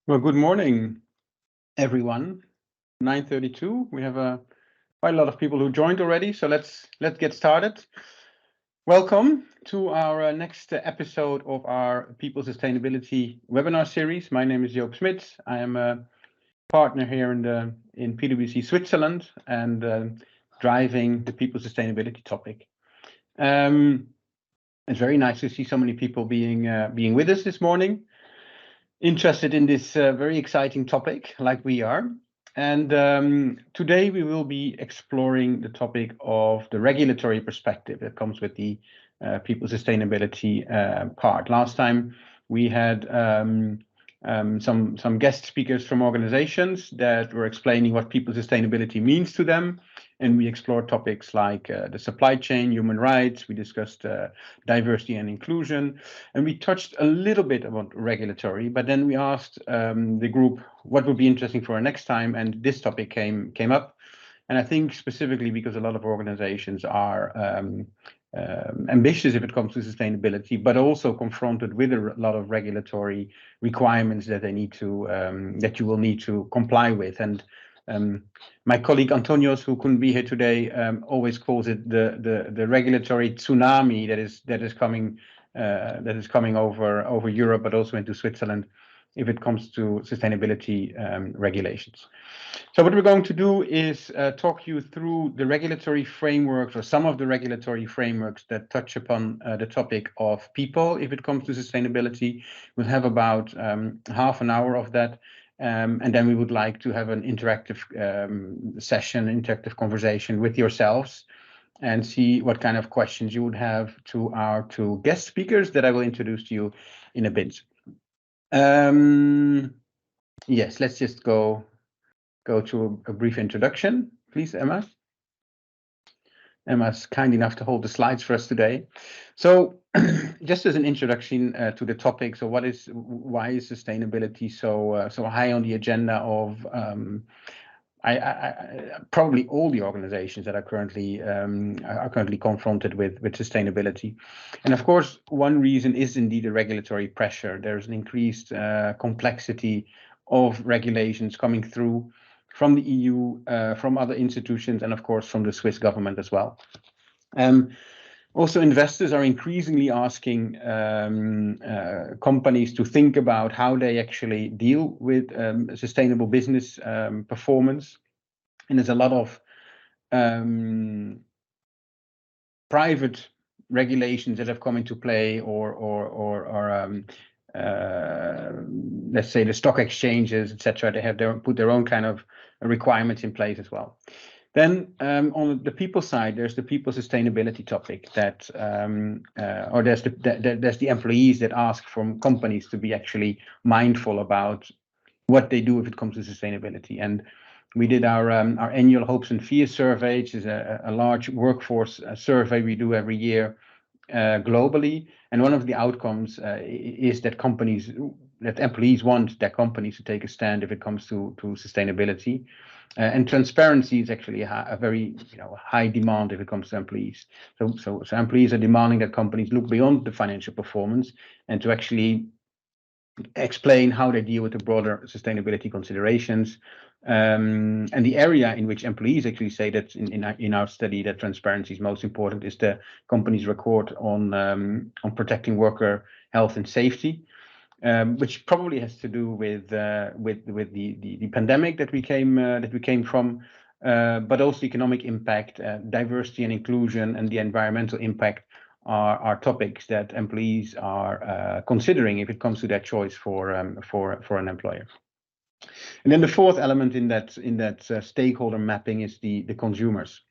Well, good morning, everyone. 9:32. We have quite a lot of people who joined already, so let's get started. Welcome to our next episode of our People Sustainability webinar series. My name is Joop Smits. I am a partner here in PwC Switzerland and driving the people sustainability topic. It's very nice to see so many people being with us this morning, interested in this very exciting topic like we are. And today we will be exploring the topic of the regulatory perspective that comes with the people sustainability part. Last time we had some guest speakers from organizations that were explaining what people sustainability means to them. And we explored topics like the supply chain, human rights. We discussed diversity and inclusion. And we touched a little bit about regulatory, but then we asked the group what would be interesting for our next time. And this topic came up. And I think specifically because a lot of organizations are ambitious if it comes to sustainability, but also confronted with a lot of regulatory requirements that they need to that you will need to comply with. And my colleague Antonios, who couldn't be here today, always calls it the regulatory tsunami that is coming over Europe, but also into Switzerland, if it comes to sustainability regulations. So what we're going to do is talk you through the regulatory frameworks, or some of the regulatory frameworks that touch upon the topic of people if it comes to sustainability. We'll have about half an hour of that. And then we would like to have an interactive session, interactive conversation with yourselves and see what kind of questions you would have to our two guest speakers that I will introduce to you in a bit. Yes, let's just go to a brief introduction, please, Emma. Emma's kind enough to hold the slides for us today. So just as an introduction to the topic, so why is sustainability so high on the agenda of probably all the organizations that are currently confronted with sustainability? And of course, one reason is indeed the regulatory pressure. There's an increased complexity of regulations coming through from the EU, from other institutions, and of course from the Swiss government as well. Also, investors are increasingly asking companies to think about how they actually deal with sustainable business performance. And there's a lot of private regulations that have come into play, or let's say the stock exchanges, etc. They have put their own kind of requirements in place as well. Then on the people side, there's the people sustainability topic that, or there's the employees that ask from companies to be actually mindful about what they do if it comes to sustainability. And we did our annual hopes and fears survey, which is a large workforce survey we do every year globally. And one of the outcomes is that employees want their companies to take a stand if it comes to sustainability. And transparency is actually a very high demand if it comes to employees. So employees are demanding that companies look beyond the financial performance and to actually explain how they deal with the broader sustainability considerations. And the area in which employees actually say that in our study that transparency is most important is the company's record on protecting worker health and safety. Which probably has to do with the pandemic that we came from, but also economic impact, diversity and inclusion, and the environmental impact are topics that employees are considering if it comes to their choice for an employer. And then the fourth element in that stakeholder mapping is the consumers,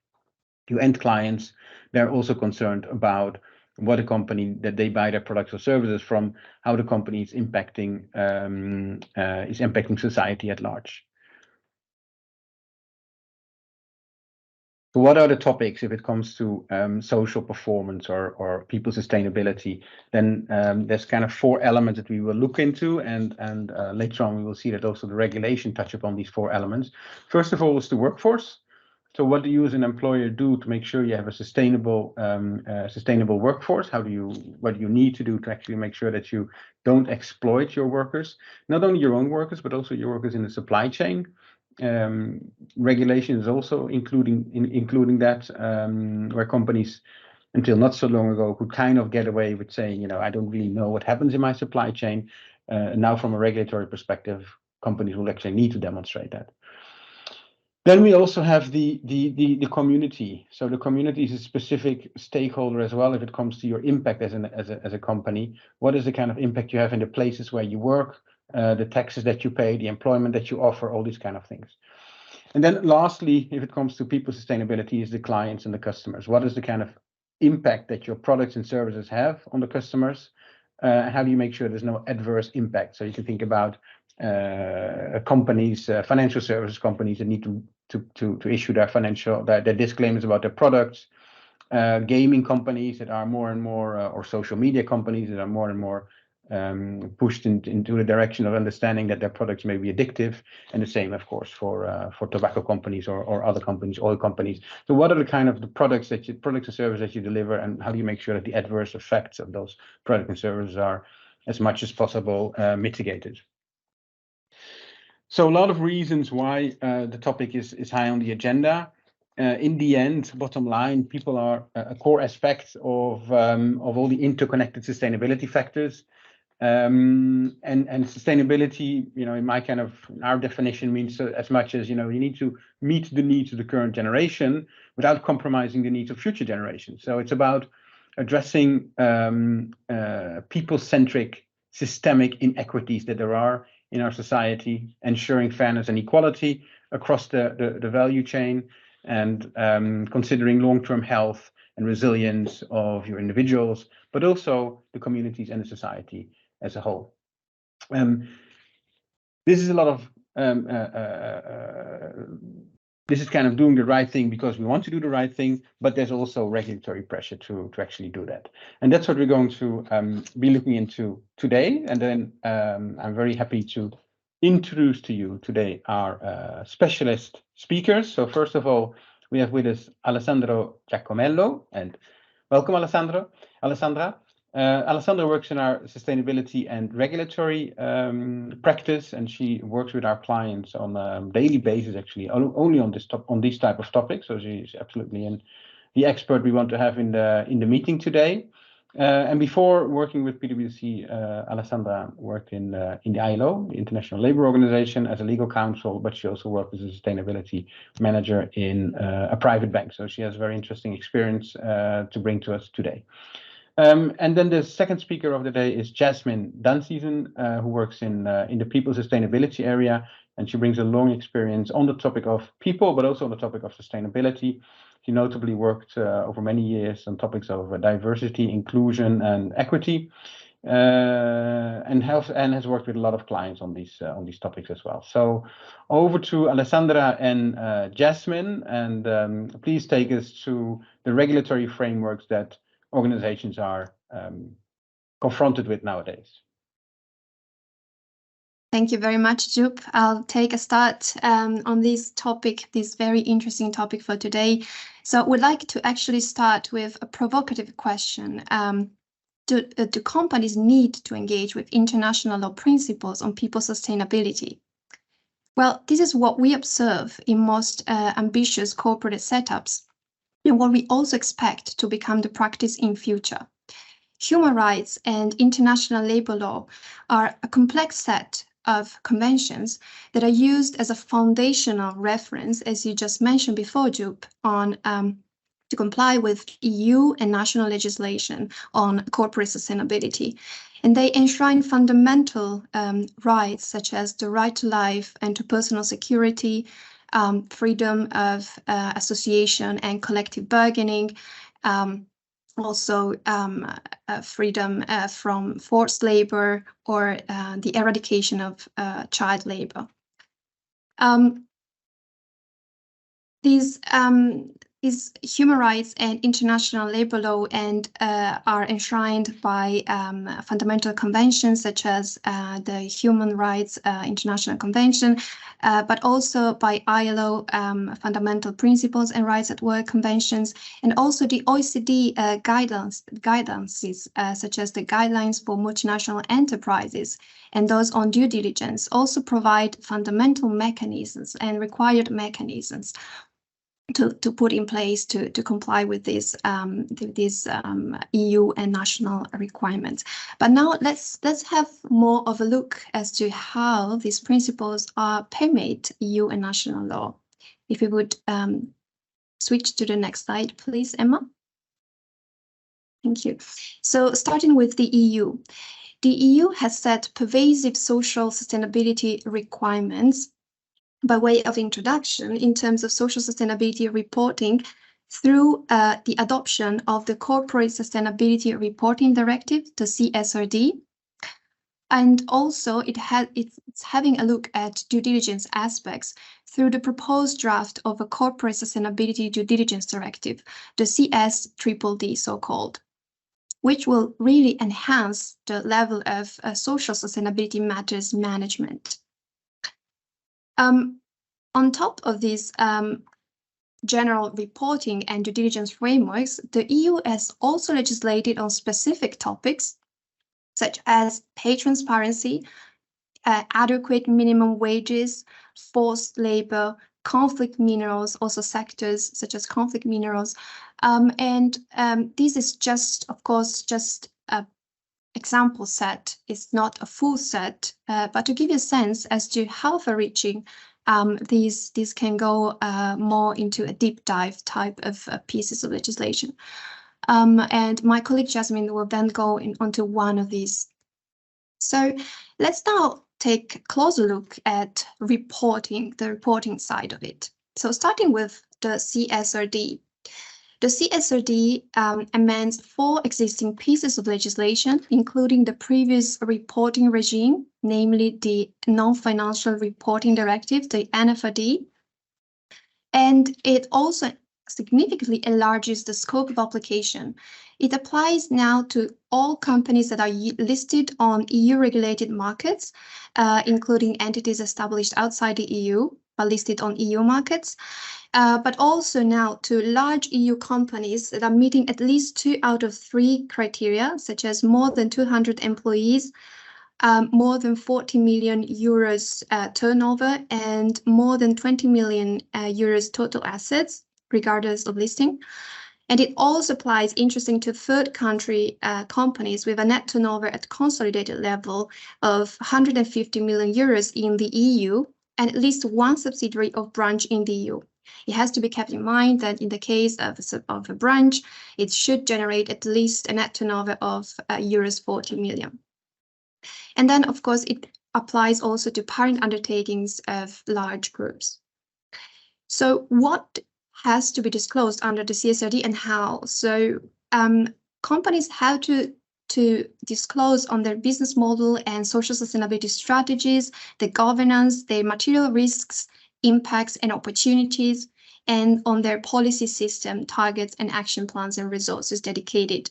your end clients. They're also concerned about what a company that they buy their products or services from, how the company is impacting society at large. So what are the topics if it comes to social performance or people sustainability? Then there's kind of four elements that we will look into, and later on we will see that also the regulation touch upon these four elements. First of all is the workforce. So what do you as an employer do to make sure you have a sustainable workforce? What do you need to do to actually make sure that you don't exploit your workers, not only your own workers, but also your workers in the supply chain? Regulation is also including that, where companies until not so long ago could kind of get away with saying, you know, I don't really know what happens in my supply chain. Now, from a regulatory perspective, companies will actually need to demonstrate that. Then we also have the community. So the community is a specific stakeholder as well if it comes to your impact as a company. What is the kind of impact you have in the places where you work, the taxes that you pay, the employment that you offer, all these kind of things. And then lastly, if it comes to people sustainability, is the clients and the customers. What is the kind of impact that your products and services have on the customers? How do you make sure there's no adverse impact? So you can think about companies, financial services companies that need to issue their disclaimers about their products, gaming companies that are more and more, or social media companies that are more and more pushed into the direction of understanding that their products may be addictive, and the same, of course, for tobacco companies or other companies, oil companies. So what are the kind of the products and services that you deliver, and how do you make sure that the adverse effects of those products and services are as much as possible mitigated? So a lot of reasons why the topic is high on the agenda. In the end, bottom line, people are a core aspect of all the interconnected sustainability factors. And sustainability, you know, in our definition means as much as, you know, you need to meet the needs of the current generation without compromising the needs of future generations. So it's about addressing people-centric systemic inequities that there are in our society, ensuring fairness and equality across the value chain, and considering long-term health and resilience of your individuals, but also the communities and the society as a whole. This is a lot of this is kind of doing the right thing because we want to do the right thing, but there's also regulatory pressure to actually do that. And that's what we're going to be looking into today. And then I'm very happy to introduce to you today our specialist speakers. So first of all, we have with us Alessandro Giacomello, and welcome, Alessandra. Alessandra works in our sustainability and regulatory practice, and she works with our clients on a daily basis, actually, only on these type of topics. So she's absolutely the expert we want to have in the meeting today. And before working with PwC, Alessandra worked in the ILO, the International Labour Organization, as a legal counsel, but she also worked as a sustainability manager in a private bank. So she has a very interesting experience to bring to us today. And then the second speaker of the day is Jasmine Dunseyson, who works in the people sustainability area, and she brings a long experience on the topic of people, but also on the topic of sustainability. She notably worked over many years on topics of diversity, inclusion, and equity, and has worked with a lot of clients on these topics as well. So over to Alessandra and Jasmine, and please take us to the regulatory frameworks that organizations are confronted with nowadays. Thank you very much, Joop. I'll take a start on this topic, this very interesting topic for today. So I would like to actually start with a provocative question. Do companies need to engage with international law principles on people sustainability? Well, this is what we observe in most ambitious corporate setups, and what we also expect to become the practice in future. Human rights and international labor law are a complex set of conventions that are used as a foundational reference, as you just mentioned before, Joop, on to comply with EU and national legislation on corporate sustainability. And they enshrine fundamental rights such as the right to life and to personal security, freedom of association and collective bargaining, also freedom from forced labor, or the eradication of child labor. These is human rights and international labor law, and are enshrined by fundamental conventions such as the Human Rights International Convention, but also by ILO fundamental principles and rights at work conventions, and also the OECD guidances such as the guidelines for multinational enterprises and those on due diligence also provide fundamental mechanisms and required mechanisms to put in place to comply with these EU and national requirements. But now let's have more of a look as to how these principles permeate EU and national law. If you would switch to the next slide, please, Emma. Thank you. So starting with the EU. The EU has set pervasive social sustainability requirements by way of introduction in terms of social sustainability reporting through the adoption of the Corporate Sustainability Reporting Directive, the CSRD. And also it's having a look at due diligence aspects through the proposed draft of a Corporate Sustainability Due Diligence Directive, the CSDDD so-called, which will really enhance the level of social sustainability matters management. On top of these general reporting and due diligence frameworks, the EU has also legislated on specific topics such as pay transparency, adequate minimum wages, forced labor, conflict minerals, also sectors such as conflict minerals. This is just, of course, just an example set. It's not a full set, but to give you a sense as to how far-reaching these can go more into a deep dive type of pieces of legislation. And my colleague Jasmine will then go onto one of these. So let's now take a closer look at reporting, the reporting side of it. So starting with the CSRD. The CSRD amends 4 existing pieces of legislation, including the previous reporting regime, namely the Non-Financial Reporting Directive, the NFRD. And it also significantly enlarges the scope of application. It applies now to all companies that are listed on EU-regulated markets, including entities established outside the EU, but listed on EU markets, but also now to large EU companies that are meeting at least 2 out of 3 criteria, such as more than 200 employees, more than 40 million euros turnover, and more than 20 million euros total assets, regardless of listing. And it also applies, interesting, to third country companies with a net turnover at consolidated level of 150 million euros in the EU and at least 1 subsidiary or branch in the EU. It has to be kept in mind that in the case of a branch, it should generate at least a net turnover of euros 40 million. And then, of course, it applies also to parent undertakings of large groups. So what has to be disclosed under the CSRD and how? So companies have to disclose on their business model and social sustainability strategies, the governance, their material risks, impacts and opportunities, and on their policy system, targets and action plans and resources dedicated.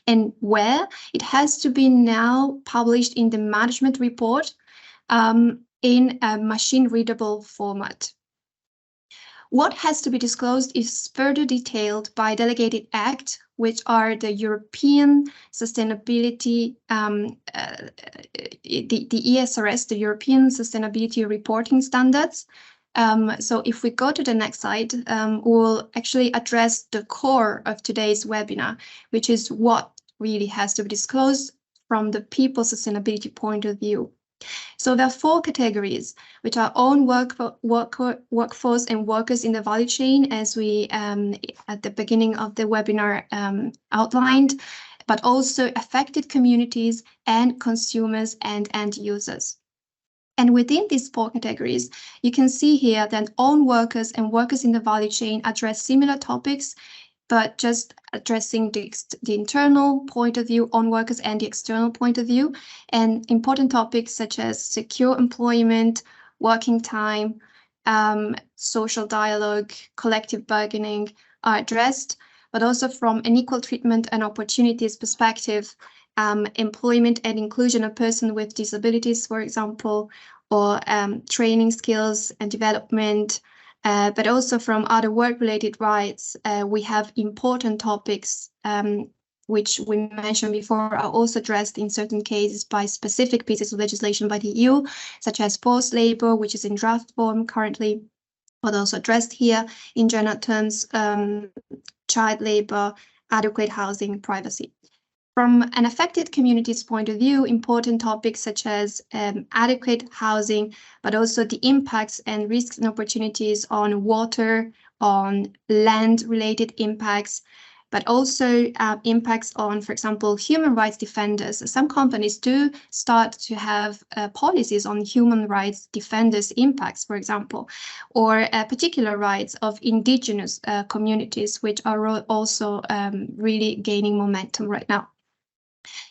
And where it has to be now published in the management report in a machine-readable format. What has to be disclosed is further detailed by delegated act, which are the European Sustainability, the ESRS, the European Sustainability Reporting Standards. So if we go to the next slide, we'll actually address the core of today's webinar, which is what really has to be disclosed from the people sustainability point of view. So there are 4 categories, which are own workforce and workers in the value chain, as we at the beginning of the webinar outlined, but also affected communities and consumers and end users. And within these 4 categories, you can see here that own workers and workers in the value chain address similar topics, but just addressing the internal point of view on workers and the external point of view, and important topics such as secure employment, working time, social dialogue, collective bargaining, are addressed, but also from an equal treatment and opportunities perspective, employment and inclusion of persons with disabilities, for example, or training skills and development, but also from other work-related rights. We have important topics which we mentioned before are also addressed in certain cases by specific pieces of legislation by the EU, such as forced labor, which is in draft form currently, but also addressed here in general terms, child labor, adequate housing, privacy. From an affected community's point of view, important topics such as adequate housing, but also the impacts and risks and opportunities on water, on land-related impacts, but also impacts on, for example, human rights defenders. Some companies do start to have policies on human rights defenders' impacts, for example, or particular rights of indigenous communities, which are also really gaining momentum right now.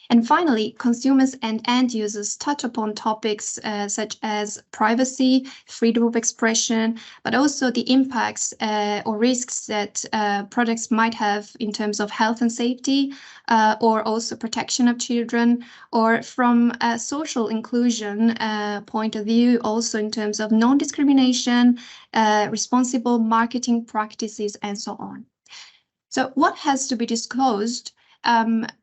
And finally, consumers and end users touch upon topics such as privacy, freedom of expression, but also the impacts or risks that products might have in terms of health and safety, or also protection of children, or from a social inclusion point of view, also in terms of non-discrimination, responsible marketing practices, and so on. So what has to be disclosed?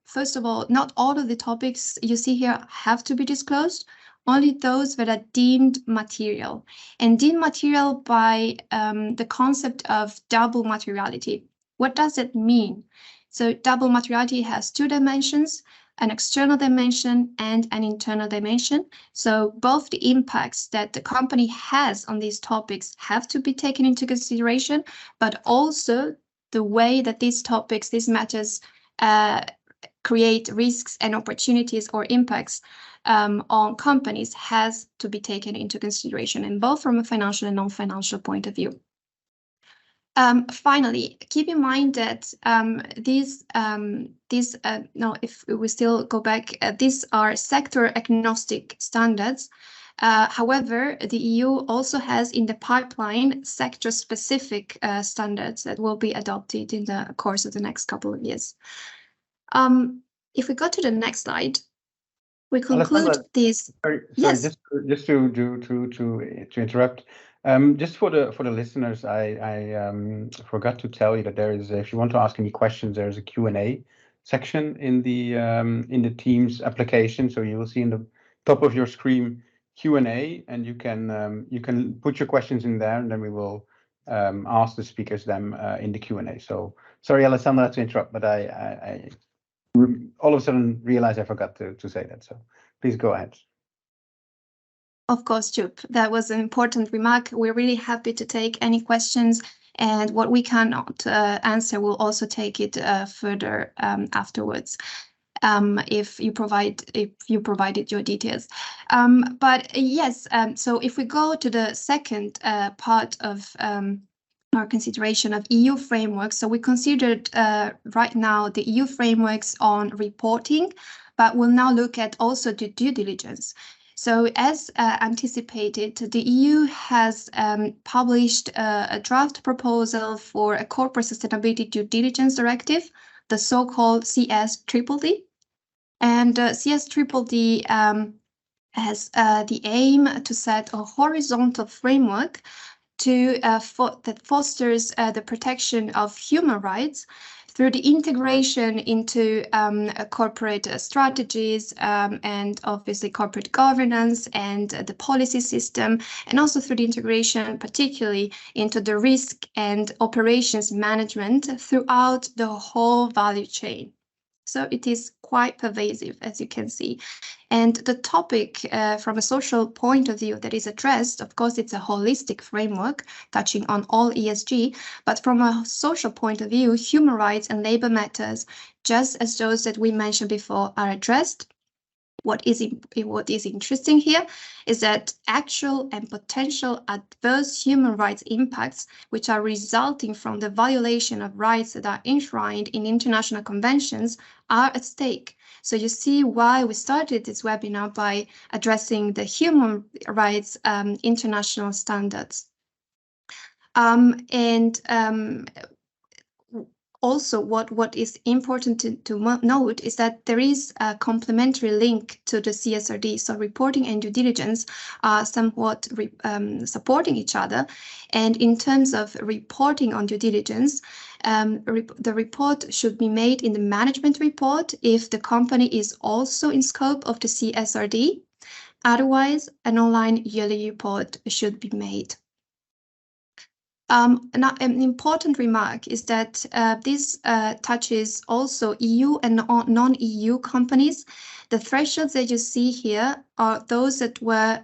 First of all, not all of the topics you see here have to be disclosed, only those that are deemed material, and deemed material by the concept of double materiality. What does it mean? So double materiality has two dimensions, an external dimension and an internal dimension. So both the impacts that the company has on these topics have to be taken into consideration, but also the way that these topics, these matters, create risks and opportunities or impacts on companies has to be taken into consideration, and both from a financial and non-financial point of view. Finally, keep in mind that if we still go back, these are sector agnostic standards. However, the EU also has in the pipeline sector-specific standards that will be adopted in the course of the next couple of years. If we go to the next slide, we conclude this. Sorry, yes. just to interrupt. Just for the listeners, I forgot to tell you that there is, if you want to ask any questions, there is a Q&A section in the Teams application. So you will see in the top of your screen Q&A, and you can put your questions in there, and then we will ask the speakers them in the Q&A. So sorry, Alessandra, to interrupt, but I all of a sudden realized I forgot to say that. So please go ahead. Of course, Jup, that was an important remark. We're really happy to take any questions, and what we cannot answer, we'll also take it further afterwards. If you provided your details. But yes, so if we go to the second part of our consideration of EU frameworks, so we considered right now the EU frameworks on reporting, but we'll now look at also the due diligence. So as anticipated, the EU has published a draft proposal for a corporate sustainability due diligence directive, the so-called CS-DDD. And CS-DDD has the aim to set a horizontal framework that fosters the protection of human rights through the integration into corporate strategies and obviously corporate governance and the policy system, and also through the integration particularly into the risk and operations management throughout the whole value chain. So it is quite pervasive, as you can see. And the topic from a social point of view that is addressed, of course, it's a holistic framework touching on all ESG, but from a social point of view, human rights and labor matters, just as those that we mentioned before, are addressed. What is interesting here is that actual and potential adverse human rights impacts, which are resulting from the violation of rights that are enshrined in international conventions, are at stake. So you see why we started this webinar by addressing the human rights international standards. also, what is important to note is that there is a complementary link to the CSRD. So reporting and due diligence are somewhat supporting each other. And in terms of reporting on due diligence, the report should be made in the management report if the company is also in scope of the CSRD. Otherwise, an online yearly report should be made. An important remark is that this touches also EU and non-EU companies. The thresholds that you see here are those that were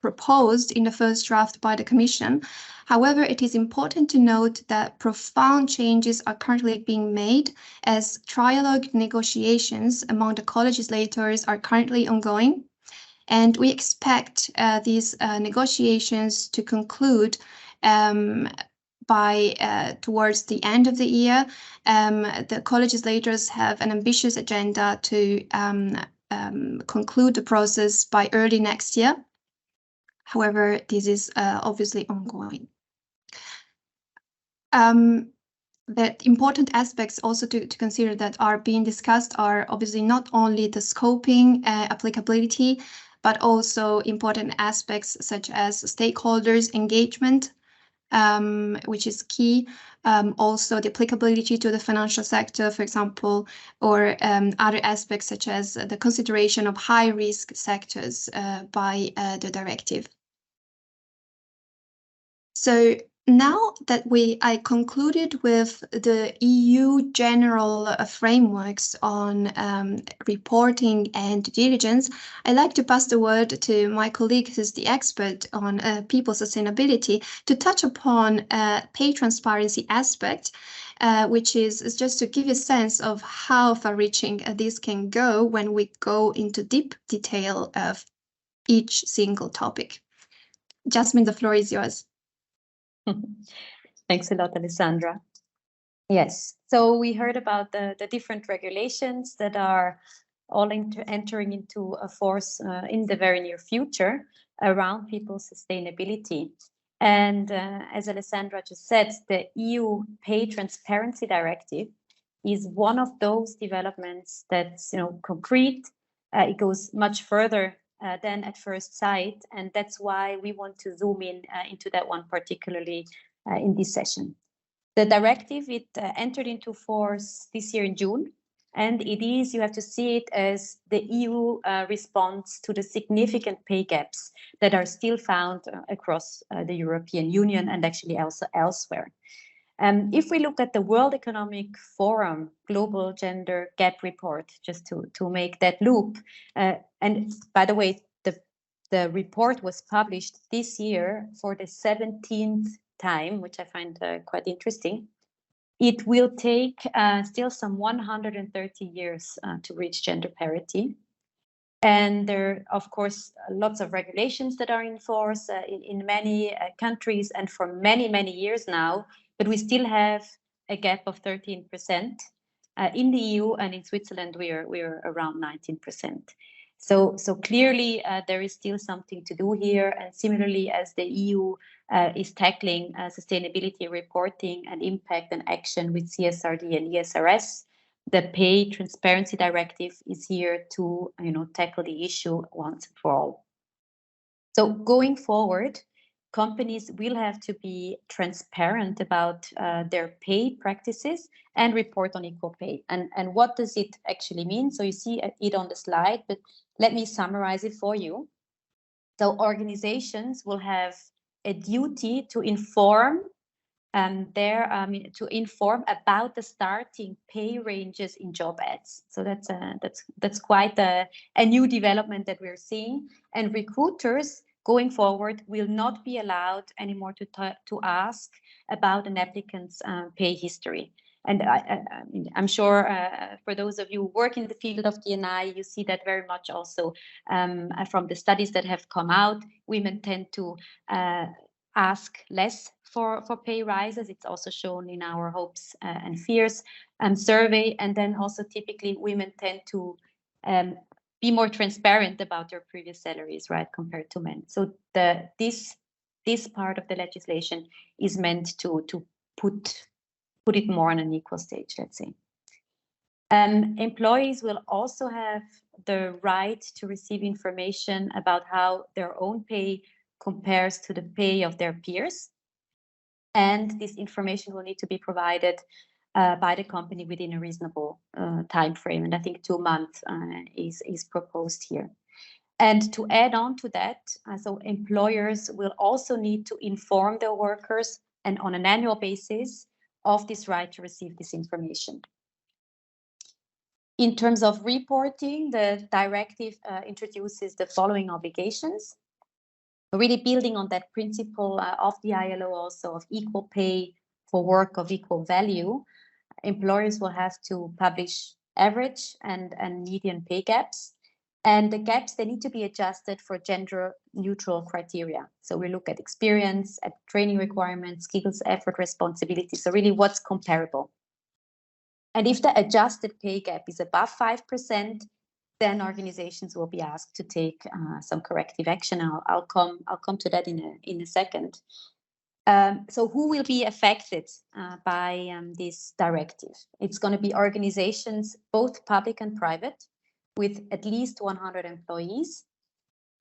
proposed in the first draft by the Commission. However, it is important to note that profound changes are currently being made as trialogue negotiations among the co-legislators are currently ongoing. And we expect these negotiations to conclude by towards the end of the year. The co-legislators have an ambitious agenda to conclude the process by early next year. However, this is obviously ongoing. The important aspects also to consider that are being discussed are obviously not only the scoping, applicability, but also important aspects such as stakeholders engagement, which is key. Also the applicability to the financial sector, for example, or other aspects such as the consideration of high-risk sectors by the directive. So now that I concluded with the EU general frameworks on reporting and due diligence, I'd like to pass the word to my colleague who's the expert on people sustainability to touch upon pay transparency aspect, which is just to give you a sense of how far-reaching this can go when we go into deep detail of each single topic. Jasmine, the floor is yours. Thanks a lot, Alessandra. Yes, so we heard about the different regulations that are all entering into a force in the very near future around people's sustainability. And as Alessandra just said, the EU Pay Transparency Directive is one of those developments that's concrete. It goes much further than at first sight, and that's why we want to zoom in into that one particularly in this session. The directive, it entered into force this year in June, and you have to see it as the EU response to the significant pay gaps that are still found across the European Union and actually also elsewhere. If we look at the World Economic Forum Global Gender Gap Report, just to make that loop, and by the way, the report was published this year for the 17th time, which I find quite interesting. It will take still some 130 years to reach gender parity. And there are, of course, lots of regulations that are in force in many countries and for many, many years now. But we still have a gap of 13% in the EU, and in Switzerland we are around 19%. So clearly there is still something to do here. And similarly, as the EU is tackling sustainability reporting and impact and action with CSRD and ESRS, the Pay Transparency Directive is here to tackle the issue once and for all. So going forward, companies will have to be transparent about their pay practices and report on equal pay. And what does it actually mean? So you see it on the slide, but let me summarize it for you. So organizations will have a duty to inform about the starting pay ranges in job ads. So that's quite a new development that we're seeing. And recruiters going forward will not be allowed anymore to ask about an applicant's pay history. And I'm sure for those of you who work in the field of D&I, you see that very much also from the studies that have come out. Women tend to ask less for pay rises. It's also shown in our hopes and fears survey. And then also typically women tend to be more transparent about their previous salaries, right, compared to men. So this part of the legislation is meant to put put it more on an equal stage, let's say. Employees will also have the right to receive information about how their own pay compares to the pay of their peers. And this information will need to be provided by the company within a reasonable time frame. And I think 2 months is proposed here. And to add on to that, so employers will also need to inform their workers and on an annual basis of this right to receive this information. In terms of reporting, the directive introduces the following obligations, really building on that principle of the ILO also of equal pay for work of equal value. Employers will have to publish average and median pay gaps. And the gaps, they need to be adjusted for gender neutral criteria. So we look at experience, at training requirements, skills, effort, responsibility. So really what's comparable. And if the adjusted pay gap is above 5%, then organizations will be asked to take some corrective action. I'll come to that in a second. So who will be affected by this directive? It's going to be organizations, both public and private, with at least 100 employees.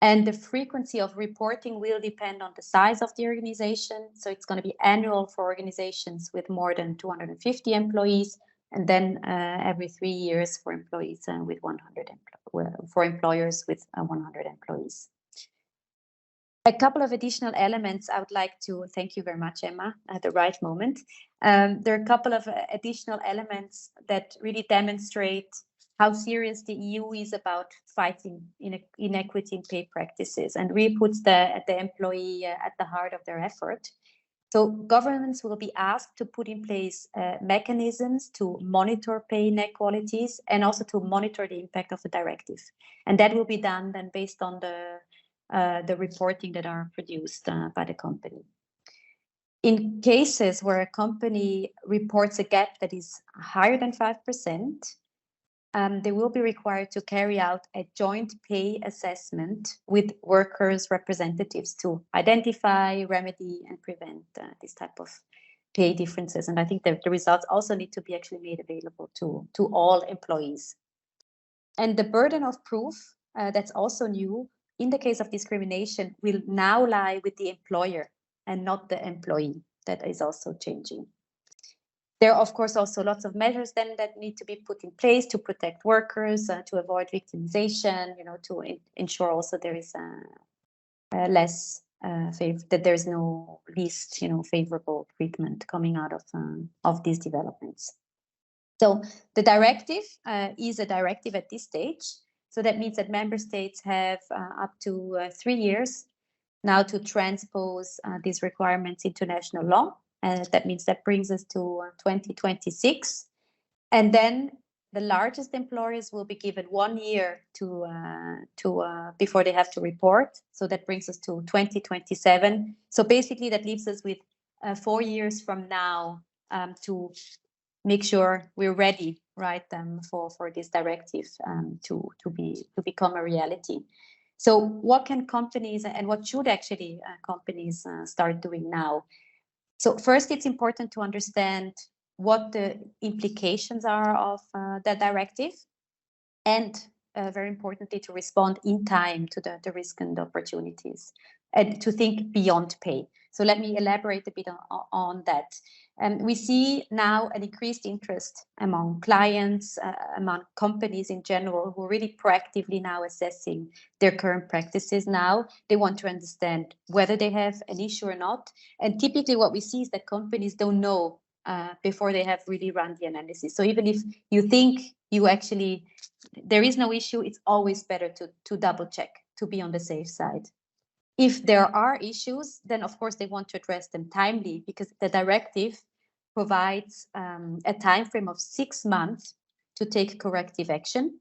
And the frequency of reporting will depend on the size of the organization. So it's going to be annual for organizations with more than 250 employees, and then every 3 years for employees with 100 for employers with 100 employees. A couple of additional elements I would like to thank you very much, Emma, at the right moment. There are a couple of additional elements that really demonstrate how serious the EU is about fighting inequity in pay practices and really puts the employee at the heart of their effort. So governments will be asked to put in place mechanisms to monitor pay inequalities and also to monitor the impact of the directive. And that will be done then based on the reporting that are produced by the company. In cases where a company reports a gap that is higher than 5%, they will be required to carry out a joint pay assessment with workers' representatives to identify, remedy, and prevent this type of pay differences. And I think that the results also need to be actually made available to all employees. And the burden of proof, that's also new, in the case of discrimination, will now lie with the employer and not the employee. That is also changing. There are, of course, also lots of measures then that need to be put in place to protect workers, to avoid victimization, to ensure also there is less that there's no least, favorable treatment coming out of these developments. So the directive is a directive at this stage. So that means that member states have up to 3 years now to transpose these requirements into national law. That means that brings us to 2026. And then the largest employers will be given 1 year before they have to report. So that brings us to 2027. So basically that leaves us with 4 years from now to make sure we're ready, right, for this directive to become a reality. So what can companies and what should actually companies start doing now? So first, it's important to understand what the implications are of the directive, and very importantly, to respond in time to the risk and opportunities, and to think beyond pay. So let me elaborate a bit on that. We see now an increased interest among clients, among companies in general, who are really proactively now assessing their current practices now. They want to understand whether they have an issue or not. And typically what we see is that companies don't know before they have really run the analysis. So even if you think there is no issue, it's always better to double check, to be on the safe side. If there are issues, then of course they want to address them timely, because the directive provides a time frame of 6 months to take corrective action.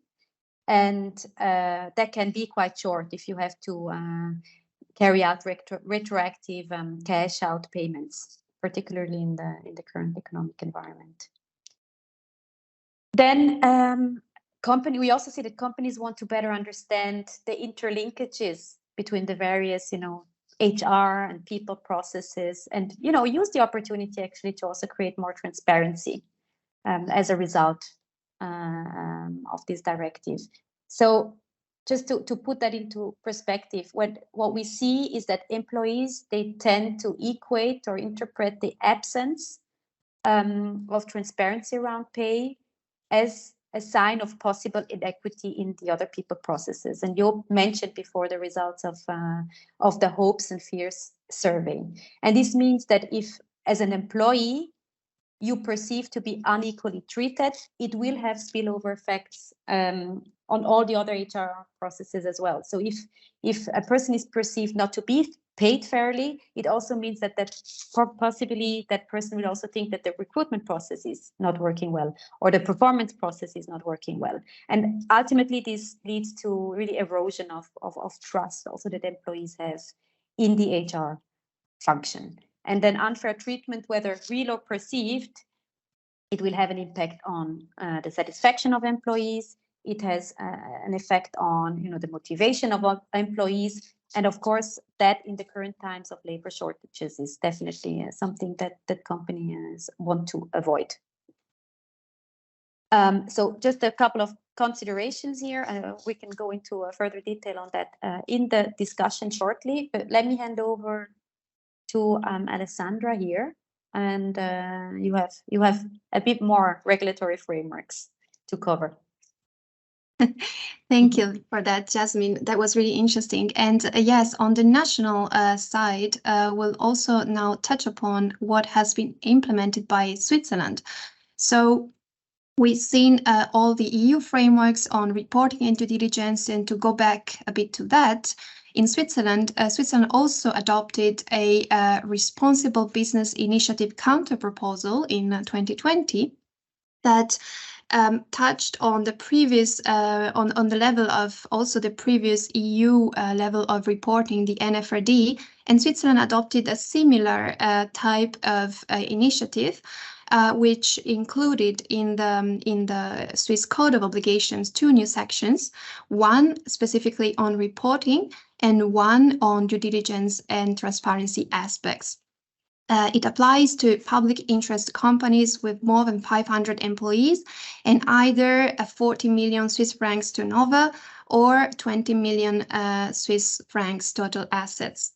And that can be quite short if you have to carry out retroactive cash out payments, particularly in the current economic environment. Then we also see that companies want to better understand the interlinkages between the various, HR and people processes, and use the opportunity actually to also create more transparency as a result of this directive. So just to put that into perspective, what we see is that employees, they tend to equate or interpret the absence of transparency around pay as a sign of possible inequity in the other people processes. And you mentioned before the results of the hopes and fears survey. And this means that if, as an employee, you perceive to be unequally treated, it will have spillover effects on all the other HR processes as well. So if a person is perceived not to be paid fairly, it also means that possibly that person will also think that the recruitment process is not working well, or the performance process is not working well. And ultimately, this leads to really erosion of trust also that employees have in the HR function. And then unfair treatment, whether real or perceived, it will have an impact on the satisfaction of employees. It has an effect on the motivation of employees. And of course, that in the current times of labor shortages is definitely something that companies want to avoid. So just a couple of considerations here. We can go into further detail on that in the discussion shortly, but let me hand over to Alessandra here, and you have a bit more regulatory frameworks to cover. Thank you for that, Jasmine. That was really interesting. And yes, on the national side, we'll also now touch upon what has been implemented by Switzerland. So we've seen all the EU frameworks on reporting and due diligence, and to go back a bit to that, in Switzerland, Switzerland also adopted a responsible business initiative counter-proposal in 2020 that touched on the previous, on the level of also the previous EU level of reporting, the NFRD, and Switzerland adopted a similar type of initiative, which included in the Swiss Code of Obligations 2 new sections, one specifically on reporting and one on due diligence and transparency aspects. It applies to public interest companies with more than 500 employees and either 40 million Swiss francs turnover or 20 million Swiss francs total assets.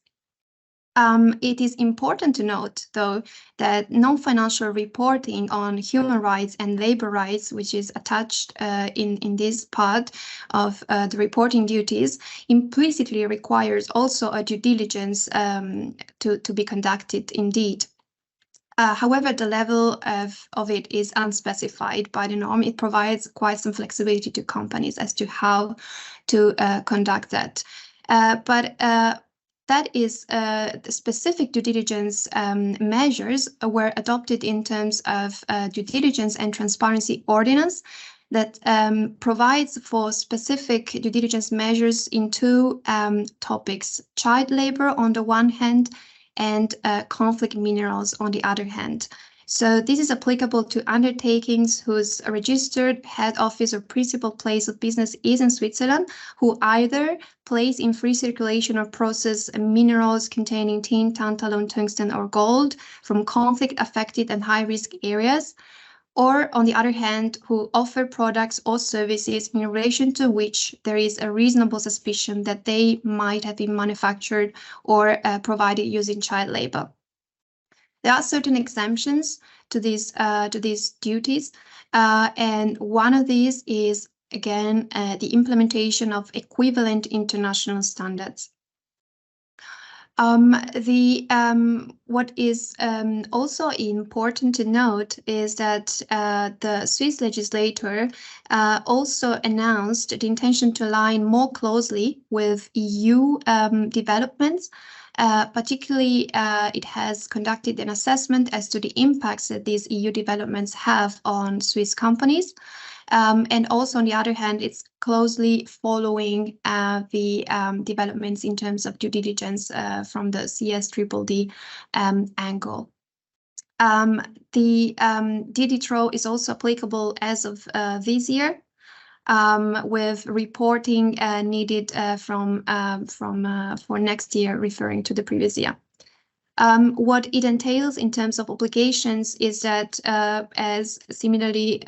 It is important to note, though, that non-financial reporting on human rights and labor rights, which is attached in this part of the reporting duties, implicitly requires also a due diligence to be conducted indeed. However, the level of it is unspecified by the norm. It provides quite some flexibility to companies as to how to conduct that. But that is the specific due diligence measures were adopted in terms of due diligence and transparency ordinance that provides for specific due diligence measures in two topics: child labor on the one hand and conflict minerals on the other hand. So this is applicable to undertakings whose registered head office or principal place of business is in Switzerland, who either place in free circulation or process minerals containing tin, tantalum, tungsten, or gold from conflict-affected and high-risk areas, or on the other hand, who offer products or services in relation to which there is a reasonable suspicion that they might have been manufactured or provided using child labor. There are certain exemptions to these duties, and one of these is, again, the implementation of equivalent international standards. What is also important to note is that the Swiss legislator also announced the intention to align more closely with EU developments. Particularly, it has conducted an assessment as to the impacts that these EU developments have on Swiss companies. And also, on the other hand, it's closely following the developments in terms of due diligence from the CSDDD angle. The DDTRO is also applicable as of this year. with reporting needed for next year, referring to the previous year. What it entails in terms of obligations is that, as similarly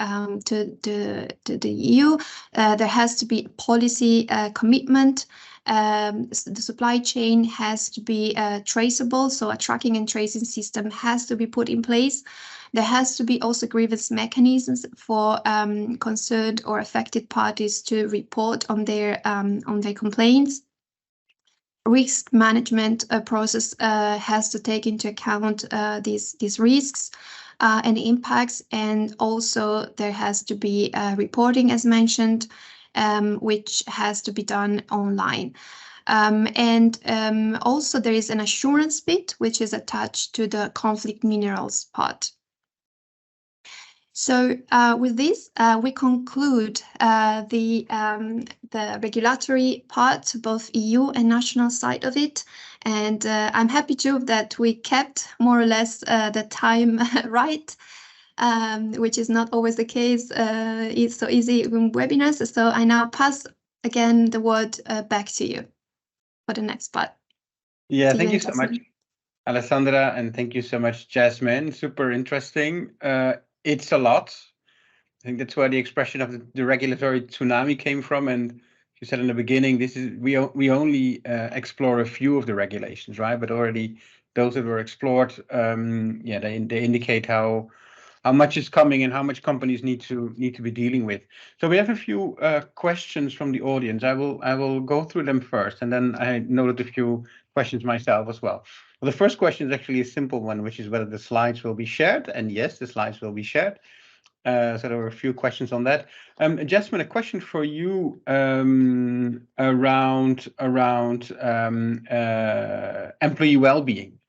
to the EU, there has to be policy commitment. The supply chain has to be traceable, so a tracking and tracing system has to be put in place. There has to be also grievance mechanisms for concerned or affected parties to report on their complaints. Risk management process has to take into account these risks and impacts, and also there has to be reporting, as mentioned, which has to be done online. Also there is an assurance bit which is attached to the conflict minerals part. So with this, we conclude the regulatory part, both EU and national side of it. And I'm happy too that we kept more or less the time right, which is not always the case. It's so easy in webinars. So I now pass again the word back to you for the next part. Yeah, thank you so much, Alessandra, and thank you so much, Jasmine. Super interesting. It's a lot. I think that's where the expression of the regulatory tsunami came from. And you said in the beginning, this is we only explore a few of the regulations, right? But already those that were explored, yeah, they indicate how much is coming and how much companies need to be dealing with. So we have a few questions from the audience. I will go through them first, and then I noted a few questions myself as well. Well, the first question is actually a simple one, which is whether the slides will be shared. And yes, the slides will be shared. So there were a few questions on that. Jasmine, a question for you around employee well-being.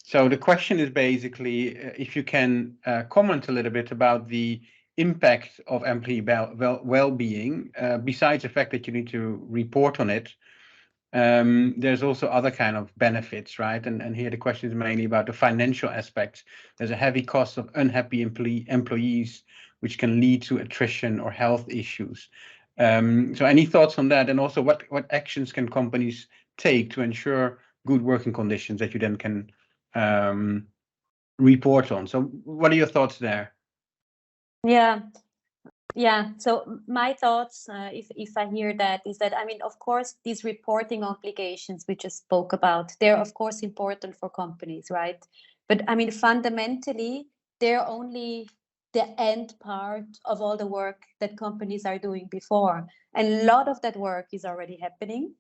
So the question is basically if you can comment a little bit about the impact of employee well-being, besides the fact that you need to report on it. There's also other kind of benefits, right? And here the question is mainly about the financial aspects. There's a heavy cost of unhappy employees, which can lead to attrition or health issues. So any thoughts on that? And also what actions can companies take to ensure good working conditions that you then can report on? So what are your thoughts there? Yeah, so my thoughts, if I hear that, is that, I mean, of course, these reporting obligations we just spoke about, they're of course important for companies, right? But I mean, fundamentally, they're only the end part of all the work that companies are doing before. And a lot of that work is already happening.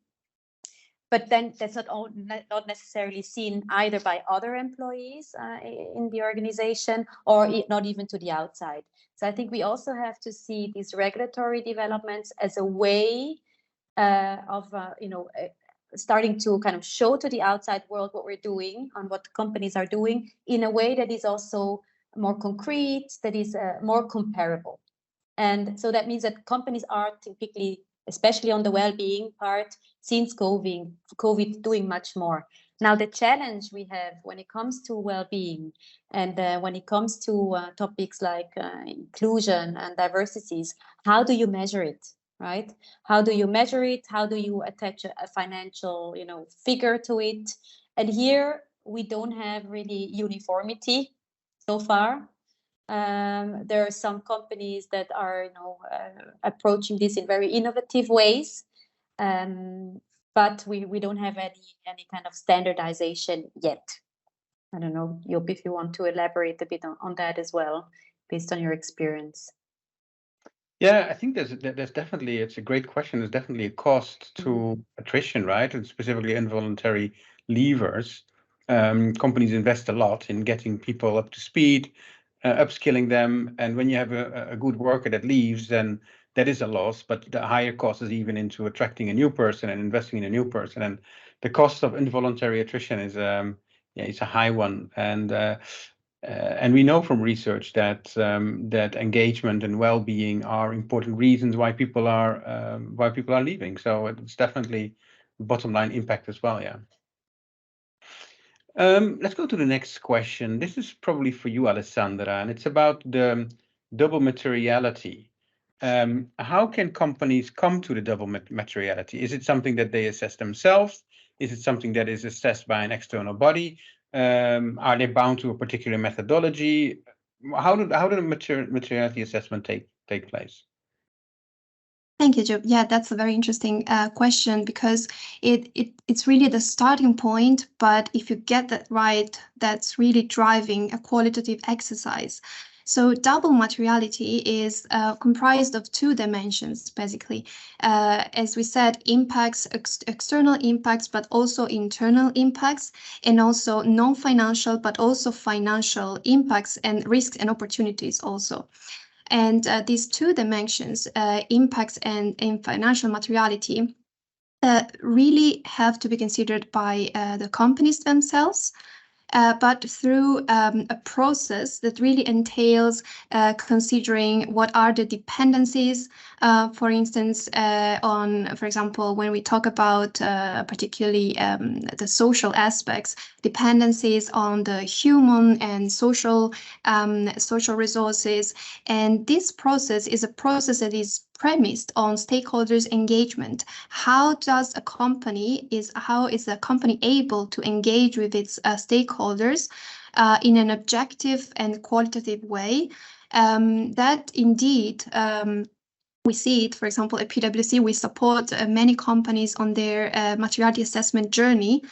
But then that's not necessarily seen either by other employees in the organization or not even to the outside. So I think we also have to see these regulatory developments as a way of starting to kind of show to the outside world what we're doing and what companies are doing in a way that is also more concrete, that is more comparable. And so that means that companies are typically, especially on the well-being part, since COVID doing much more. Now, the challenge we have when it comes to well-being and when it comes to topics like inclusion and diversities, how do you measure it, right? How do you measure it? How do you attach a financial, figure to it? And here we don't have really uniformity so far. There are some companies that are approaching this in very innovative ways, but we don't have any kind of standardization yet. I don't know, Job, if you want to elaborate a bit on that as well, based on your experience. Yeah, I think there's definitely, it's a great question. There's definitely a cost to attrition, right? And specifically involuntary leavers. Companies invest a lot in getting people up to speed, upskilling them. And when you have a good worker that leaves, then that is a loss. But the higher cost is even into attracting a new person and investing in a new person. And the cost of involuntary attrition is it's a high one. And we know from research that that engagement and well-being are important reasons why people are leaving. So it's definitely bottom line impact as well. Yeah. Let's go to the next question. This is probably for you, Alessandra, and it's about the double materiality. how can companies come to the double materiality? Is it something that they assess themselves? Is it something that is assessed by an external body? Are they bound to a particular methodology? How do the materiality assessment take place? Thank you, Job. Yeah, that's a very interesting question, because it's really the starting point. But if you get that right, that's really driving a qualitative exercise. So double materiality is comprised of two dimensions, basically. As we said, impacts, external impacts, but also internal impacts, and also non-financial, but also financial impacts and risks and opportunities also. And these two dimensions, impacts and financial materiality, really have to be considered by the companies themselves. But through a process that really entails considering what are the dependencies, for instance, for example, when we talk about particularly the social aspects, dependencies on the human and social resources. And this process is a process that is premised on stakeholders' engagement. How is a company able to engage with its stakeholders in an objective and qualitative way? That indeed, we see it, for example, at PwC, we support many companies on their materiality assessment journey.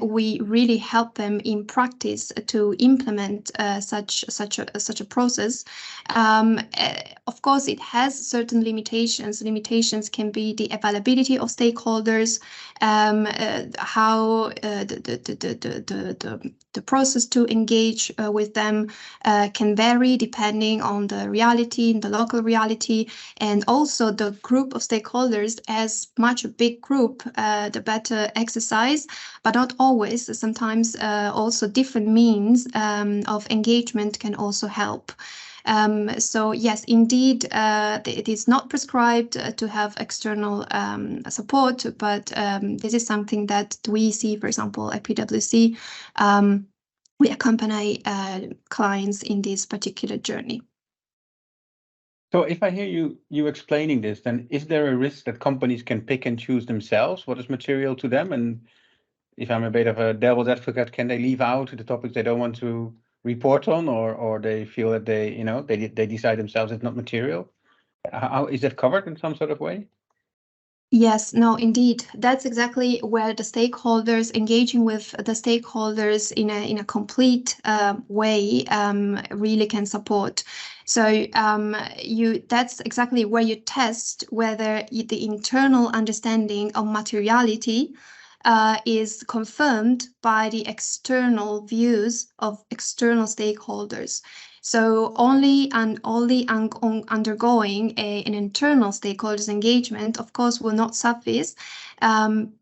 We really help them in practice to implement such a process. Of course, it has certain limitations. Limitations can be the availability of stakeholders, how the process to engage with them can vary depending on the reality, the local reality, and also the group of stakeholders. As much a big group, the better exercise, but not always. Sometimes also different means of engagement can also help. So yes, indeed, it is not prescribed to have external support, but this is something that we see, for example, at PwC. We accompany clients in this particular journey. So if I hear you explaining this, then is there a risk that companies can pick and choose themselves what is material to them? And if I'm a bit of a devil's advocate, can they leave out the topics they don't want to report on, or they feel that they decide themselves it's not material? How is that covered in some sort of way? Yes, no, indeed. That's exactly where the stakeholders, engaging with the stakeholders in a complete way, really can support. So that's exactly where you test whether the internal understanding of materiality is confirmed by the external views of external stakeholders. So only undergoing an internal stakeholders engagement, of course, will not suffice,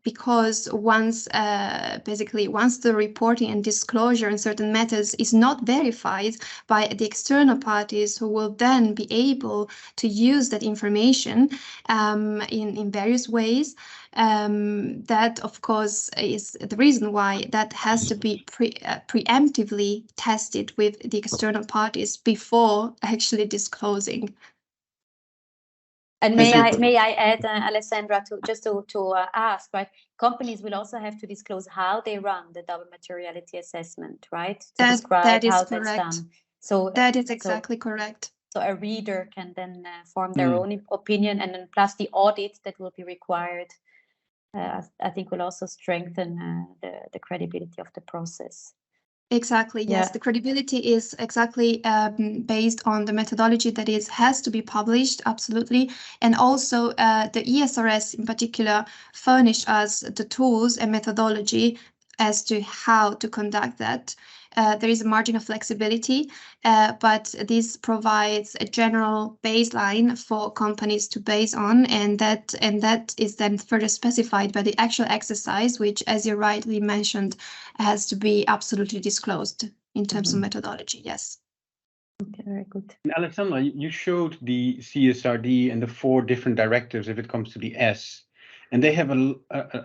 because once the reporting and disclosure in certain matters is not verified by the external parties, who will then be able to use that information in various ways. That, of course, is the reason why that has to be preemptively tested with the external parties before actually disclosing. And may I add, Alessandra, to ask, right? Companies will also have to disclose how they run the double materiality assessment, right? To describe that is how correct. That's done. So that is exactly correct. So a reader can then form their own opinion, and then plus the audit that will be required, I think will also strengthen the credibility of the process. Exactly, yes. Yeah. The credibility is exactly based on the methodology that has to be published, absolutely. And also the ESRS in particular furnish us the tools and methodology as to how to conduct that. There is a margin of flexibility, but this provides a general baseline for companies to base on, and that is then further specified by the actual exercise, which, as you rightly mentioned, has to be absolutely disclosed in terms of methodology. Yes. Okay, very good. And Alessandra, you showed the CSRD and the 4 different directives if it comes to the S. And they have a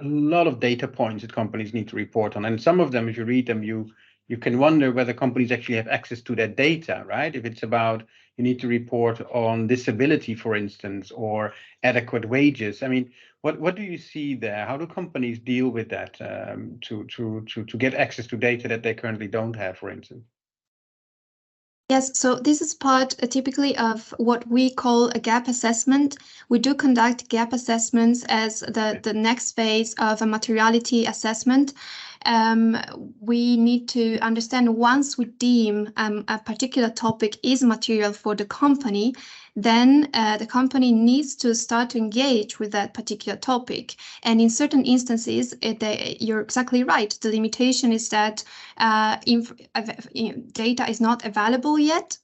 lot of data points that companies need to report on. And some of them, if you read them, you you can wonder whether companies actually have access to that data, right? If it's about you need to report on disability, for instance, or adequate wages. I mean, what do you see there? How do companies deal with that to get access to data that they currently don't have, for instance? Yes, so this is part typically of what we call a gap assessment. We do conduct gap assessments as the next phase of a materiality assessment. We need to understand, once we deem a particular topic is material for the company, then the company needs to start to engage with that particular topic. And in certain instances, you're exactly right. The limitation is that data is not available yet,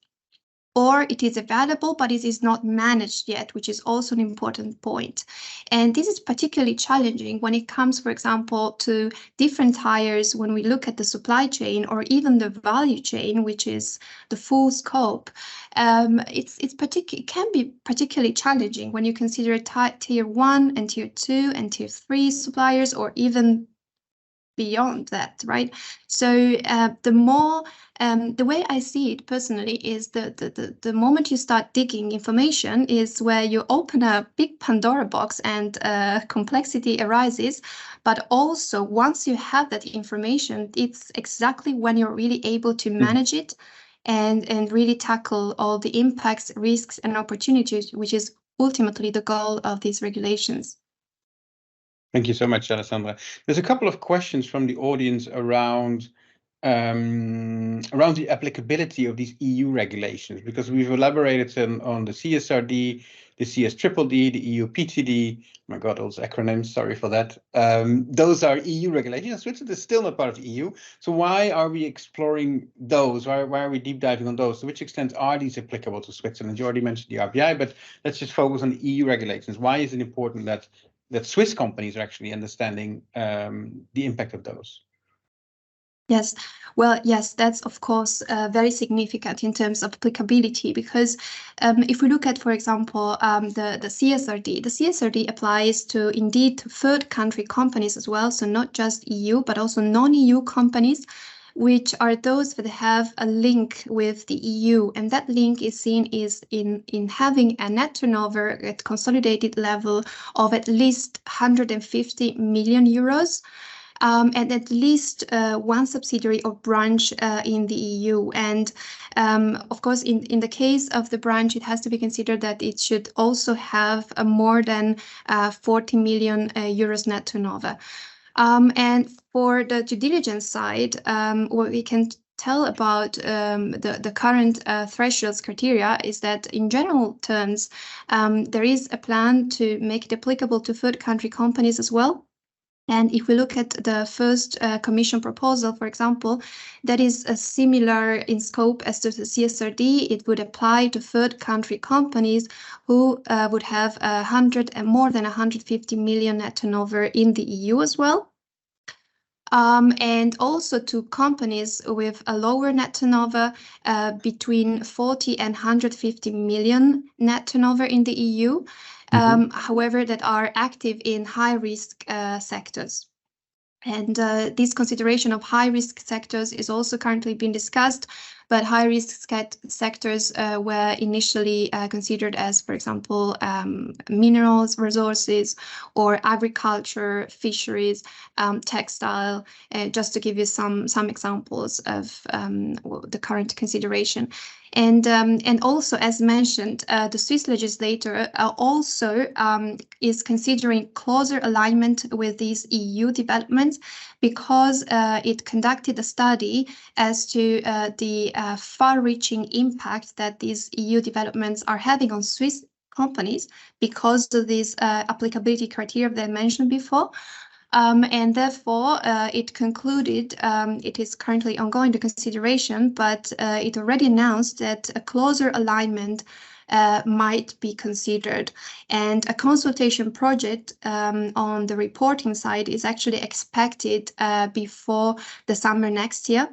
or it is available, but it is not managed yet, which is also an important point. And this is particularly challenging when it comes, for example, to different hires, when we look at the supply chain or even the value chain, which is the full scope. It can be particularly challenging when you consider tier 1 and tier 2 and tier 3 suppliers, or even beyond that, right? So the way I see it personally is the moment you start digging information is where you open a big Pandora box and complexity arises. But also, once you have that information, it's exactly when you're really able to manage it and really tackle all the impacts, risks, and opportunities, which is ultimately the goal of these regulations. Thank you so much, Alessandra. There's a couple of questions from the audience around the applicability of these EU regulations, because we've elaborated on the CSRD, the CSDDD, the EU-PTD. My God, those acronyms, sorry for that. Those are EU regulations. Switzerland is still not part of the EU. So why are we exploring those? Why are we deep diving on those? To which extent are these applicable to Switzerland? You already mentioned the RBI, but let's just focus on the EU regulations. Why is it important that Swiss companies are actually understanding the impact of those? Yes, well, yes, that's of course very significant in terms of applicability, because if we look at, for example, the CSRD applies to indeed third country companies as well, so not just EU, but also non-EU companies, which are those that have a link with the EU, and that link is seen in having a net turnover at consolidated level of at least 150 million euros. And at least one subsidiary or branch in the EU. And of course, in the case of the branch, it has to be considered that it should also have a more than 40 million euros net turnover. And for the due diligence side, what we can tell about the current thresholds criteria is that, in general terms, there is a plan to make it applicable to third country companies as well. And if we look at the first Commission proposal, for example, that is similar in scope as to the CSRD. It would apply to third country companies who would have more than 150 million net turnover in the EU as well. And also to companies with a lower net turnover between 40 and 150 million net turnover in the EU. However, that are active in high-risk sectors. And this consideration of high-risk sectors is also currently being discussed, but high-risk sectors were initially considered as, for example, minerals, resources, or agriculture, fisheries, textile, just to give you some examples of the current consideration. And also, as mentioned, the Swiss legislator also is considering closer alignment with these EU developments, because it conducted a study as to the far-reaching impact that these EU developments are having on Swiss companies because of these applicability criteria that I mentioned before. And therefore, it concluded, it is currently ongoing the consideration, but it already announced that a closer alignment might be considered. And a consultation project on the reporting side is actually expected before the summer next year.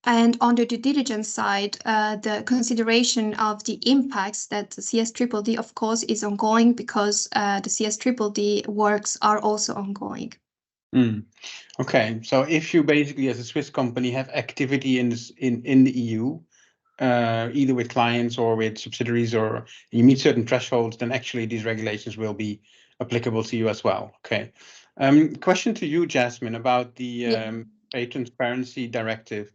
And on the due diligence side, the consideration of the impacts that the CSDDD, of course, is ongoing, because the CSDDD works are also ongoing. Okay, so if you basically, as a Swiss company, have activity in the EU, either with clients or with subsidiaries, or you meet certain thresholds, then actually these regulations will be applicable to you as well. Okay. Question to you, Jasmine, about the Pay Transparency Directive.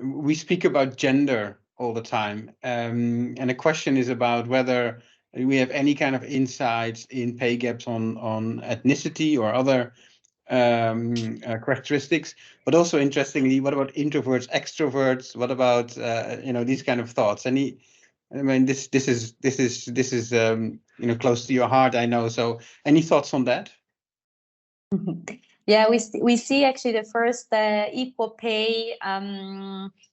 We speak about gender all the time, and the question is about whether we have any kind of insights in pay gaps on ethnicity or other characteristics, but also interestingly, what about introverts, extroverts? What about these kind of thoughts? I mean, this is close to your heart, I know. So, any thoughts on that? Yeah, we see actually the first equal pay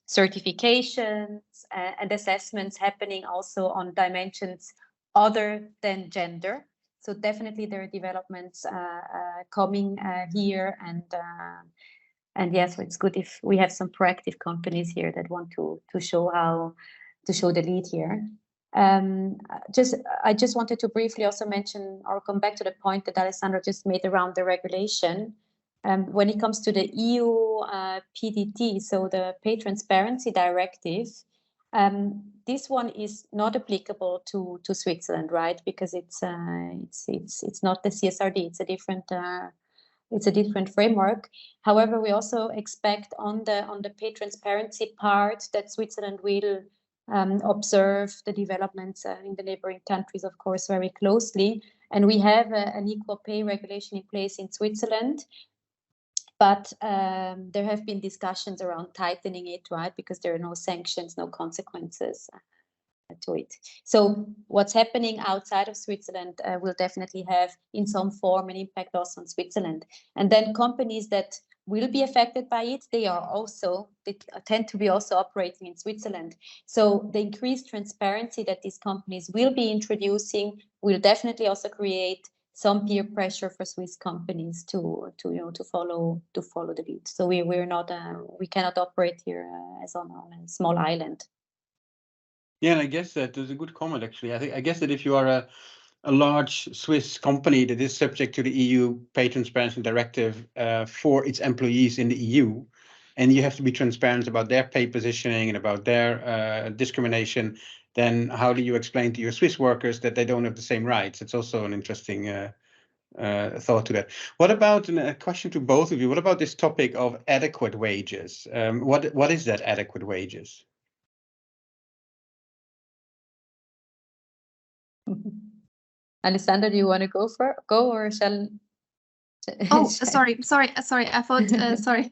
certifications and assessments happening also on dimensions other than gender. So definitely there are developments coming here, and yes, it's good if we have some proactive companies here that want to show the lead here. I just wanted to briefly also mention or come back to the point that Alessandro just made around the regulation. When it comes to the EU PDT, so the Pay Transparency Directive, this one is not applicable to Switzerland, right? Because it's not the CSRD. It's a different framework. However, we also expect on the pay transparency part that Switzerland will observe the developments in the neighboring countries, of course, very closely. And we have an equal pay regulation in place in Switzerland. But there have been discussions around tightening it, right? Because there are no sanctions, no consequences to it. So what's happening outside of Switzerland will definitely have in some form an impact also on Switzerland. And then companies that will be affected by it, they tend to be also operating in Switzerland. So the increased transparency that these companies will be introducing will definitely also create some peer pressure for Swiss companies to follow the lead. So we cannot operate here as on a small island. Yeah, and I guess that is a good comment, actually. I guess that if you are a large Swiss company that is subject to the EU Pay Transparency Directive for its employees in the EU, and you have to be transparent about their pay positioning and about their discrimination, then how do you explain to your Swiss workers that they don't have the same rights? It's also an interesting thought to that. What about a question to both of you? What about this topic of adequate wages? What is that adequate wages? Alessandra, do you want to go or shall? Oh, sorry. I thought sorry.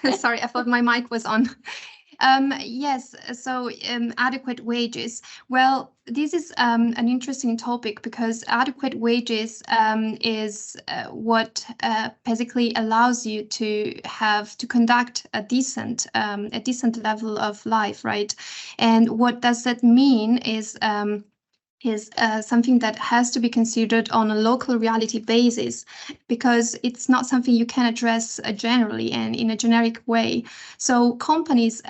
I thought my mic was on. Yes. So adequate wages. Well, this is an interesting topic because adequate wages is what basically allows you to conduct a decent level of life, right? And what does that mean is something that has to be considered on a local reality basis, because it's not something you can address generally and in a generic way. So companies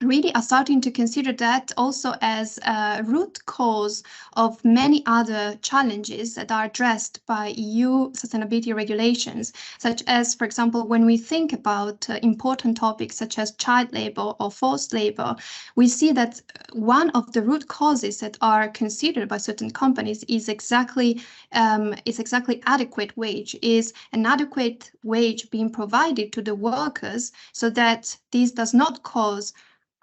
really are starting to consider that also as a root cause of many other challenges that are addressed by EU sustainability regulations, such as, for example, when we think about important topics such as child labor or forced labor, we see that one of the root causes that are considered by certain companies is exactly adequate wage, is an adequate wage being provided to the workers so that this does not cause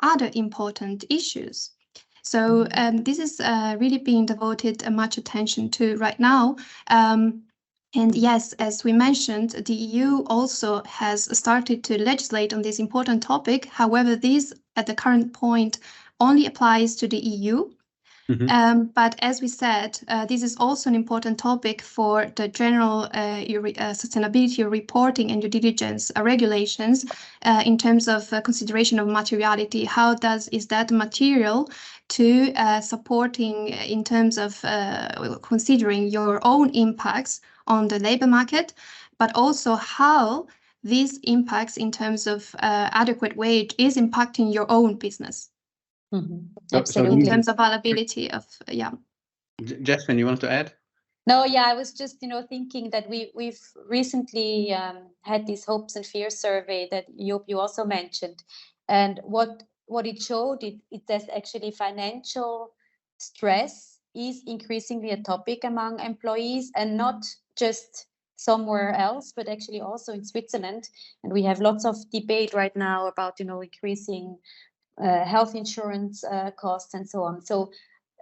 other important issues. So this is really being devoted much attention to right now. And yes, as we mentioned, the EU also has started to legislate on this important topic. However, this at the current point only applies to the EU. But as we said, this is also an important topic for the general sustainability reporting and due diligence regulations in terms of consideration of materiality. How is that material to supporting in terms of considering your own impacts on the labor market, but also how these impacts in terms of adequate wage is impacting your own business. Absolutely. In terms of availability of, Jasmine, you want to add? No, yeah, I was just, thinking that we've recently had this hopes and fears survey that you also mentioned, and what it showed, it says actually financial stress is increasingly a topic among employees, and not just somewhere else, but actually also in Switzerland. And we have lots of debate right now about, increasing health insurance costs and so on. So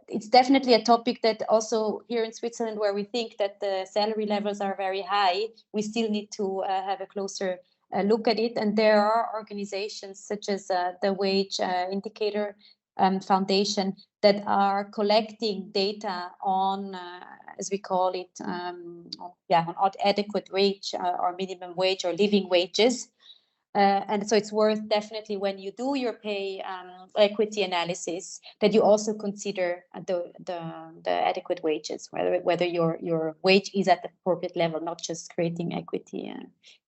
it's definitely a topic that also here in Switzerland, where we think that the salary levels are very high, we still need to have a closer look at it. And there are organizations such as the Wage Indicator Foundation that are collecting data on, as we call it, on adequate wage or minimum wage or living wages. And so it's worth definitely, when you do your pay equity analysis, that you also consider the adequate wages, whether your wage is at the appropriate level, not just creating equity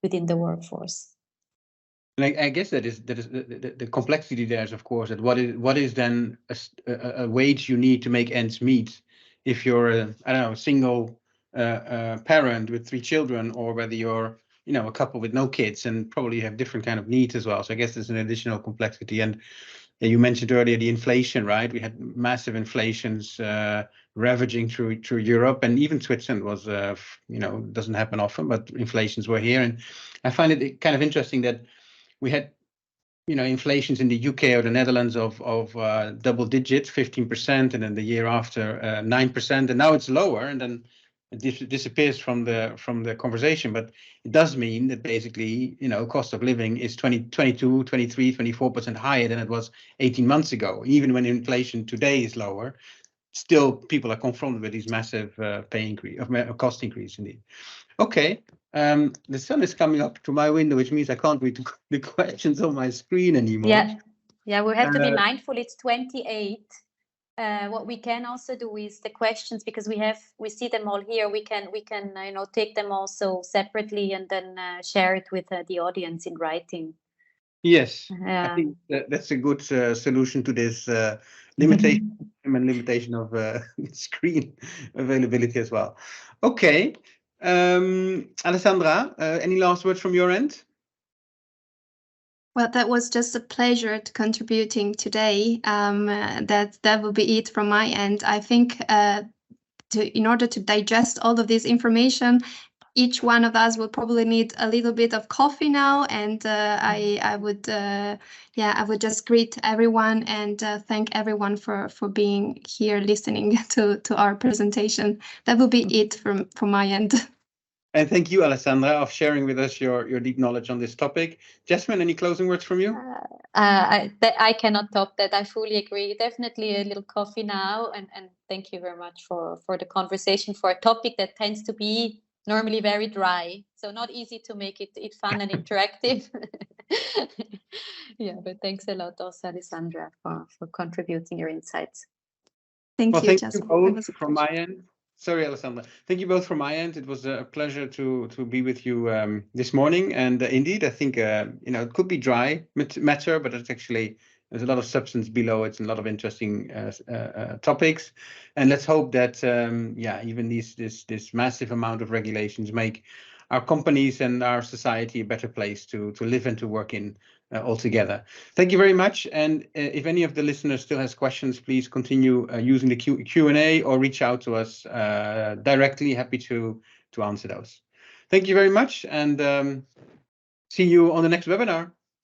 within the workforce. And I guess that is the complexity there is, of course, that what is then a wage you need to make ends meet if you're a single parent with 3 children, or whether you're a couple with no kids, and probably have different kind of needs as well. So I guess there's an additional complexity. And you mentioned earlier the inflation, right? We had massive inflations ravaging through Europe, and even Switzerland was, doesn't happen often, but inflations were here. And I find it kind of interesting that we had, inflations in the UK or the Netherlands of double digits, 15%, and then the year after 9%, and now it's lower, and then it disappears from the conversation. But it does mean that basically, cost of living is 22, 23, 24% higher than it was 18 months ago. Even when inflation today is lower, still people are confronted with these massive cost increase indeed. Okay. The sun is coming up to my window, which means I can't read the questions on my screen anymore. Yeah, we have to be mindful. It's 28. What we can also do is the questions, because we see them all here. We can take them also separately and then share it with the audience in writing. Yes, I think that's a good solution to this limitation and limitation of screen availability as well. Okay. Alessandra, any last words from your end? Well, that was just a pleasure to contributing today. That will be it from my end. I think in order to digest all of this information, each one of us will probably need a little bit of coffee now, and I would just greet everyone and thank everyone for being here listening to our presentation. That will be it from my end. And thank you, Alessandra, of sharing with us your deep knowledge on this topic. Jasmine, any closing words from you? I cannot top that. I fully agree. Definitely a little coffee now, and thank you very much for the conversation, for a topic that tends to be normally very dry, so not easy to make it fun and interactive. Yeah, but thanks a lot also, Alessandra, for contributing your insights. Thank you, thank Jasmine. you both from my end. Sorry, Alessandra. Thank you both from my end. It was a pleasure to be with you this morning. And indeed, I think it could be dry matter, but it's actually, there's a lot of substance below it and a lot of interesting topics. And let's hope that even this massive amount of regulations make our companies and our society a better place to live and to work in altogether. Thank you very much. And if any of the listeners still has questions, please continue using the Q&A or reach out to us directly. Happy to answer those. Thank you very much, and see you on the next webinar.